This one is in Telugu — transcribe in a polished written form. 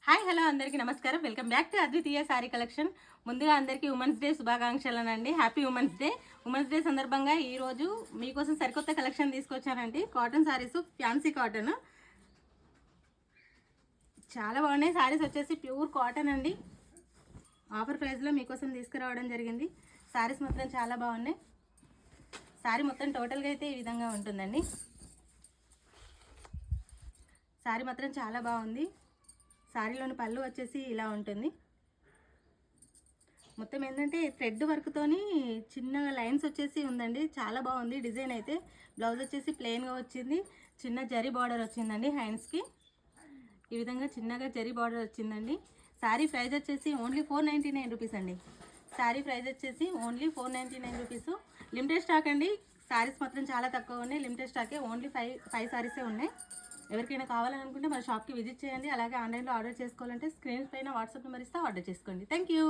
హాయ్ హలో అందరికీ నమస్కారం. Welcome back to Advitiya sari collection. ముందుగా అందరికీ ఉమెన్స్ డే శుభాకాంక్షలనండి. Happy women's day. Women's day సందర్భంగా ఈరోజు మీకోసం సరికొత్త కలెక్షన్ తీసుకొచ్చానండి. కాటన్ సారీస్, ఫ్యాన్సీ కాటన్ చాలా బాగున్నాయి. సారీస్ వచ్చేసి ప్యూర్ కాటన్ అండి. ఆఫర్ ప్రైస్లో మీకోసం తీసుకురావడం జరిగింది. సారీస్ మాత్రం చాలా బాగున్నాయి. సారీ మొత్తం టోటల్గా అయితే ఈ విధంగా ఉంటుందండి. సారీ మాత్రం చాలా బాగుంది. సారీలోని పళ్ళు వచ్చేసి ఇలా ఉంటుంది. మొత్తం ఏంటంటే థ్రెడ్ వర్క్తోని చిన్నగా లైన్స్ వచ్చేసి ఉందండి. చాలా బాగుంది డిజైన్ అయితే. బ్లౌజ్ వచ్చేసి ప్లెయిన్గా వచ్చింది. చిన్న జరీ బార్డర్ వచ్చిందండి హ్యాండ్స్కి. ఈ విధంగా చిన్నగా జరీ బార్డర్ వచ్చిందండి. శారీ ప్రైస్ వచ్చేసి ఓన్లీ 499 రూపీస్ అండి. శారీ ప్రైస్ వచ్చేసి ఓన్లీ 499 రూపీస్. లిమిటెడ్ స్టాక్ అండి. శారీస్ మాత్రం చాలా తక్కువ ఉన్నాయి. లిమిటెడ్ స్టాకే. ఓన్లీ ఫైవ్ శారీసే ఉన్నాయి. ఎవరికైనా కావాలని అనుకుంటే మన షాప్కి విజిట్ చేయండి. అలాగే ఆన్లైన్లో ఆర్డర్ చేసుకోవాలంటే స్క్రీన్ పైన వాట్సాప్ నెంబర్ ఇస్తే ఆర్డర్ చేసుకోండి. Thank you.